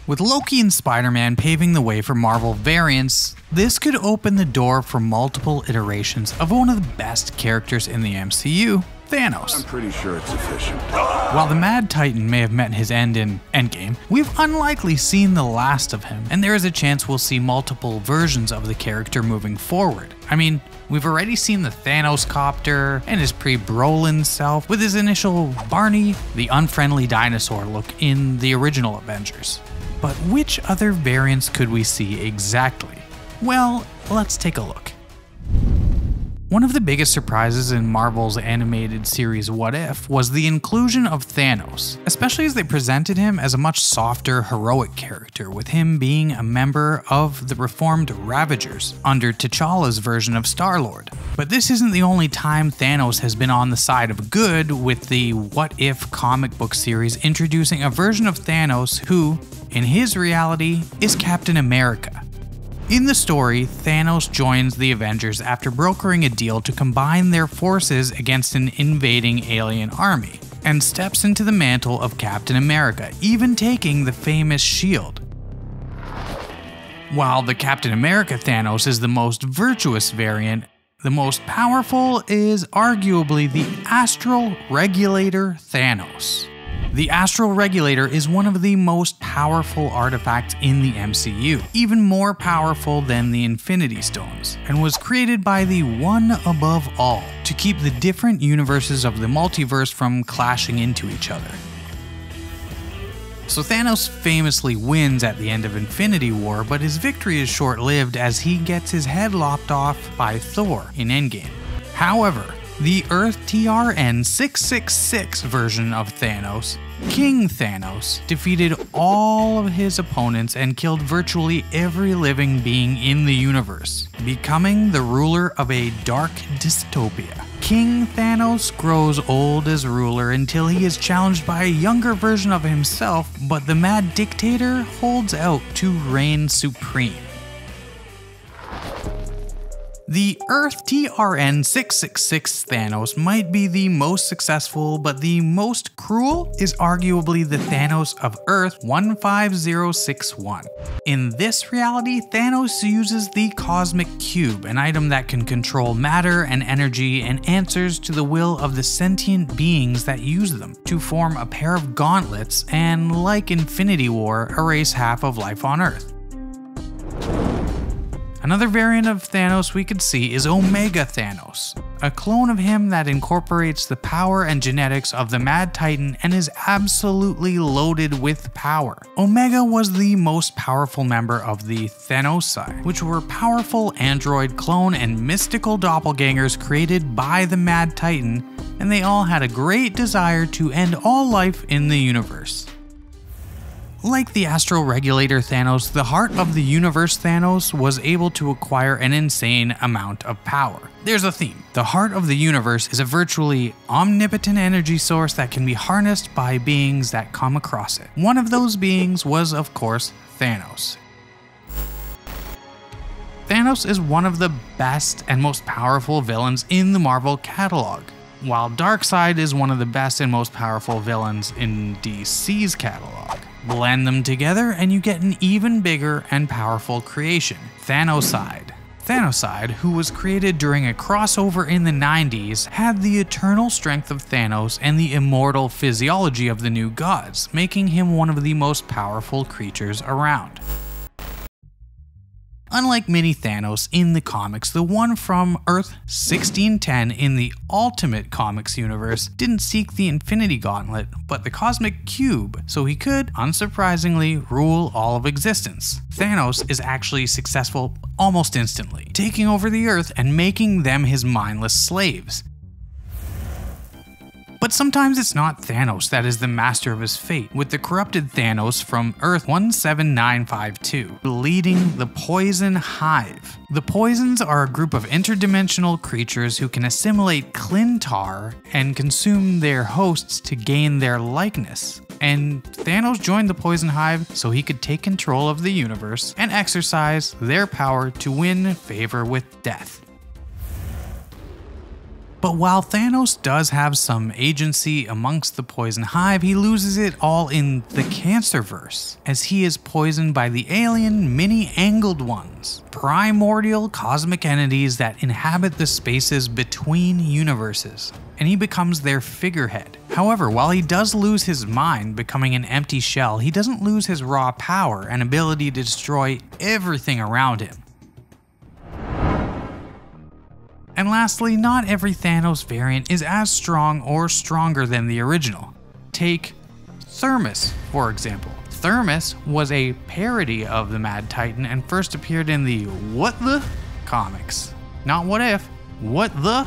With Loki and Spider-Man paving the way for Marvel variants, this could open the door for multiple iterations of one of the best characters in the MCU, Thanos. I'm pretty sure it's efficient. While the Mad Titan may have met his end in Endgame, we've unlikely seen the last of him, and there is a chance we'll see multiple versions of the character moving forward. I mean, we've already seen the Thanos copter and his pre-Brolin self with his initial Barney, the unfriendly dinosaur look in the original Avengers. But which other variants could we see exactly? Well, let's take a look. One of the biggest surprises in Marvel's animated series What If was the inclusion of Thanos, especially as they presented him as a much softer, heroic character, with him being a member of the reformed Ravagers under T'Challa's version of Star-Lord. But this isn't the only time Thanos has been on the side of good, with the What If comic book series introducing a version of Thanos who, in his reality, is Captain America. In the story, Thanos joins the Avengers after brokering a deal to combine their forces against an invading alien army, and steps into the mantle of Captain America, even taking the famous shield. While the Captain America Thanos is the most virtuous variant, the most powerful is arguably the Astral Regulator Thanos. The Astral Regulator is one of the most powerful artifacts in the MCU, even more powerful than the Infinity Stones, and was created by the One Above All to keep the different universes of the multiverse from clashing into each other. So Thanos famously wins at the end of Infinity War, but his victory is short-lived as he gets his head lopped off by Thor in Endgame. However, the Earth TRN 666 version of Thanos, King Thanos, defeated all of his opponents and killed virtually every living being in the universe, becoming the ruler of a dark dystopia. King Thanos grows old as ruler until he is challenged by a younger version of himself, but the mad dictator holds out to reign supreme. The Earth TRN 666 Thanos might be the most successful, but the most cruel is arguably the Thanos of Earth 15061. In this reality, Thanos uses the Cosmic Cube, an item that can control matter and energy and answers to the will of the sentient beings that use them, to form a pair of gauntlets and, like Infinity War, erase half of life on Earth. Another variant of Thanos we could see is Omega Thanos, a clone of him that incorporates the power and genetics of the Mad Titan and is absolutely loaded with power. Omega was the most powerful member of the Thanosai, which were powerful android clone and mystical doppelgangers created by the Mad Titan, and they all had a great desire to end all life in the universe. Like the Astral Regulator Thanos, the Heart of the Universe Thanos was able to acquire an insane amount of power. There's a theme. The Heart of the Universe is a virtually omnipotent energy source that can be harnessed by beings that come across it. One of those beings was, of course, Thanos. Thanos is one of the best and most powerful villains in the Marvel catalog, while Darkseid is one of the best and most powerful villains in DC's catalog. Blend them together and you get an even bigger and powerful creation, Thanoside. Thanoside, who was created during a crossover in the 90s, had the eternal strength of Thanos and the immortal physiology of the new gods, making him one of the most powerful creatures around. Unlike Mini Thanos in the comics, the one from Earth 1610 in the Ultimate Comics universe didn't seek the Infinity Gauntlet, but the Cosmic Cube, so he could, unsurprisingly, rule all of existence. Thanos is actually successful almost instantly, taking over the Earth and making them his mindless slaves. But sometimes it's not Thanos that is the master of his fate, with the corrupted Thanos from Earth 17952 leading the Poison Hive. The Poisons are a group of interdimensional creatures who can assimilate Clintar and consume their hosts to gain their likeness. And Thanos joined the Poison Hive so he could take control of the universe and exercise their power to win favor with death. But while Thanos does have some agency amongst the Poison Hive, he loses it all in the Cancerverse, as he is poisoned by the alien mini-angled ones, primordial cosmic entities that inhabit the spaces between universes, and he becomes their figurehead. However, while he does lose his mind, becoming an empty shell, he doesn't lose his raw power and ability to destroy everything around him. And lastly, not every Thanos variant is as strong or stronger than the original. Take Thermus, for example. Thermus was a parody of the Mad Titan and first appeared in the What the comics. Not What If, What the